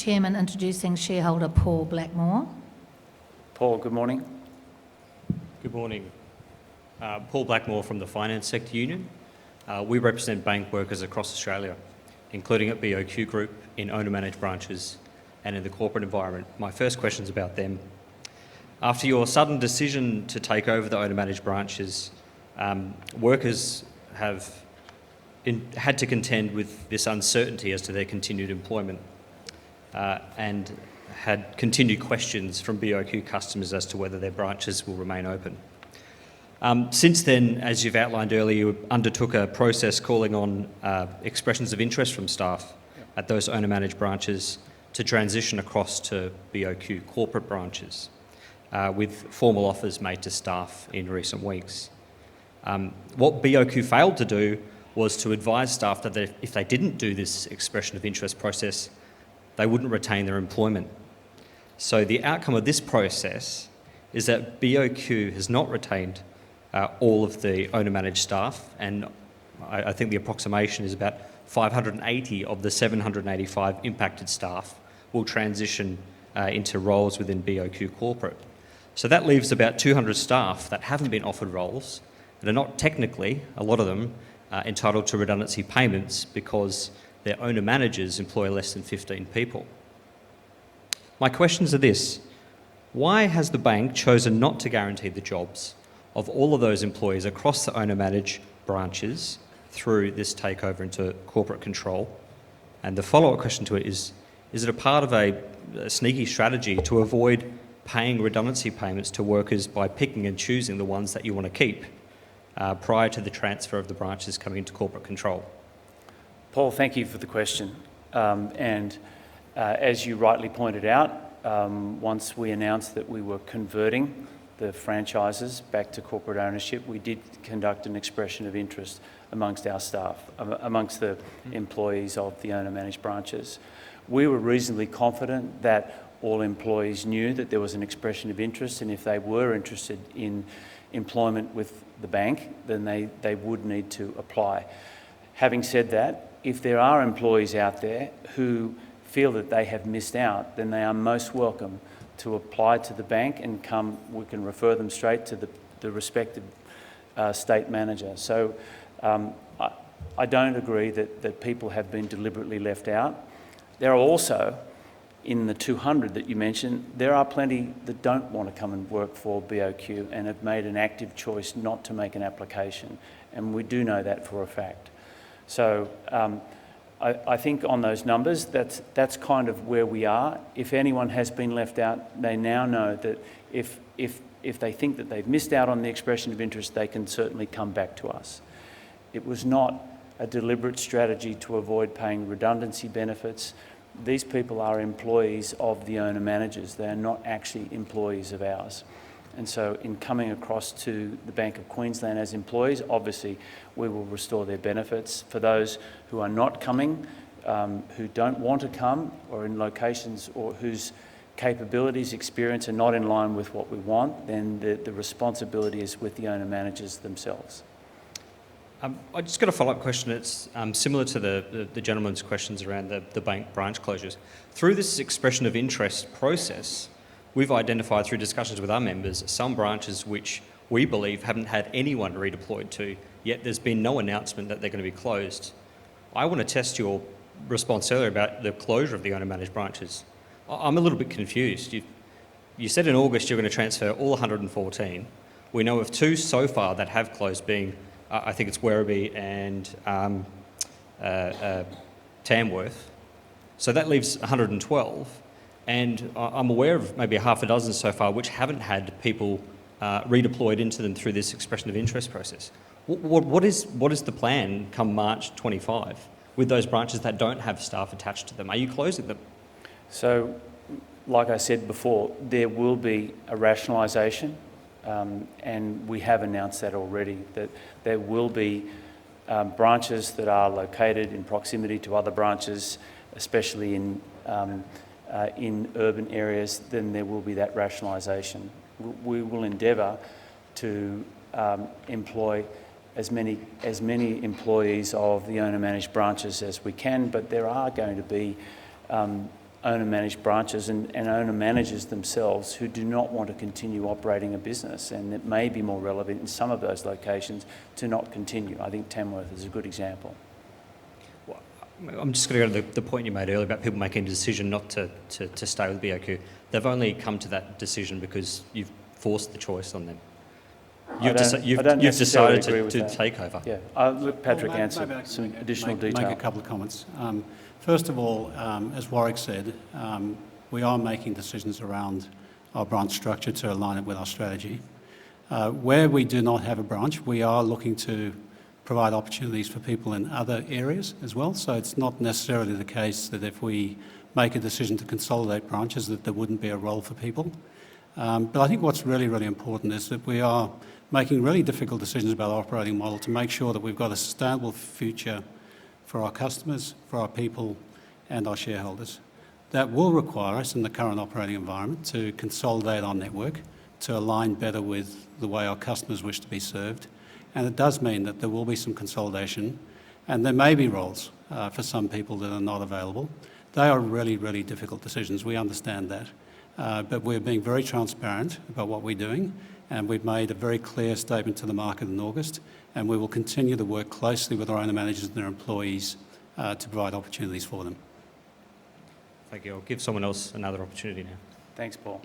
Chairman introducing shareholder Paul Blackmore. Paul, good morning. Good morning. Paul Blackmore from the Finance Sector Union. We represent bank workers across Australia, including at BOQ Group, in owner-managed branches and in the corporate environment. My first question is about them. After your sudden decision to take over the owner-managed branches, workers have had to contend with this uncertainty as to their continued employment and had continued questions from BOQ customers as to whether their branches will remain open. Since then, as you've outlined earlier, you undertook a process calling on expressions of interest from staff at those owner-managed branches to transition across to BOQ corporate branches, with formal offers made to staff in recent weeks. What BOQ failed to do was to advise staff that if they didn't do this expression of interest process, they wouldn't retain their employment. So the outcome of this process is that BOQ has not retained all of the owner-managed staff, and I think the approximation is about 580 of the 785 impacted staff will transition into roles within BOQ corporate. So that leaves about 200 staff that haven't been offered roles and are not technically, a lot of them, entitled to redundancy payments because their owner-managers employ less than 15 people. My questions are this: why has the bank chosen not to guarantee the jobs of all of those employees across the owner-managed branches through this takeover into corporate control? And the follow-up question to it is it a part of a sneaky strategy to avoid paying redundancy payments to workers by picking and choosing the ones that you want to keep prior to the transfer of the branches coming into corporate control? Paul, thank you for the question. As you rightly pointed out, once we announced that we were converting the franchises back to corporate ownership, we did conduct an expression of interest amongst our staff, amongst the employees of the owner-managed branches. We were reasonably confident that all employees knew that there was an expression of interest, and if they were interested in employment with the bank, then they would need to apply. Having said that, if there are employees out there who feel that they have missed out, then they are most welcome to apply to the bank and we can refer them straight to the respective state manager. So I don't agree that people have been deliberately left out. There are also, in the 200 that you mentioned, there are plenty that don't want to come and work for BOQ and have made an active choice not to make an application, and we do know that for a fact. So I think on those numbers, that's kind of where we are. If anyone has been left out, they now know that if they think that they've missed out on the expression of interest, they can certainly come back to us. It was not a deliberate strategy to avoid paying redundancy benefits. These people are employees of the owner-managers. They are not actually employees of ours. And so in coming across to the Bank of Queensland as employees, obviously we will restore their benefits. For those who are not coming, who don't want to come, or in locations or whose capabilities, experience are not in line with what we want, then the responsibility is with the owner-managers themselves. I just got a follow-up question. It's similar to the gentleman's questions around the bank branch closures. Through this expression of interest process, we've identified through discussions with our members some branches which we believe haven't had anyone redeployed to, yet there's been no announcement that they're going to be closed. I want to test your response earlier about the closure of the owner-managed branches. I'm a little bit confused. You said in August you're going to transfer all 114. We know of two so far that have closed, being I think it's Werribee and Tamworth. So that leaves 112. And I'm aware of maybe a half a dozen so far which haven't had people redeployed into them through this expression of interest process. What is the plan come March 25 with those branches that don't have staff attached to them? Are you closing them? So, like I said before, there will be a rationalisation, and we have announced that already, that there will be branches that are located in proximity to other branches, especially in urban areas. Then there will be that rationalisation. We will endeavour to employ as many employees of the owner-managed branches as we can, but there are going to be owner-managed branches and owner-managers themselves who do not want to continue operating a business, and it may be more relevant in some of those locations to not continue. I think Tamworth is a good example. Well, I'm just going to go to the point you made earlier about people making a decision not to stay with BOQ. They've only come to that decision because you've forced the choice on them. You've decided to take over. Yeah, I'll let Patrick answer maybe I can some additional detail. Make a couple of comments. First of all, as Warwick said, we are making decisions around our branch structure to align it with our strategy. Where we do not have a branch, we are looking to provide opportunities for people in other areas as well. So it's not necessarily the case that if we make a decision to consolidate branches that there wouldn't be a role for people. But I think what's really, really important is that we are making really difficult decisions about our operating model to make sure that we've got a sustainable future for our customers, for our people and our shareholders. That will require us in the current operating environment to consolidate our network, to align better with the way our customers wish to be served. And it does mean that there will be some consolidation and there may be roles for some people that are not available. They are really, really difficult decisions. We understand that. But we're being very transparent about what we're doing, and we've made a very clear statement to the market in August, and we will continue to work closely with our owner managers and their employees to provide opportunities for them. Thank you. I'll give someone else another opportunity now. Thanks, Paul.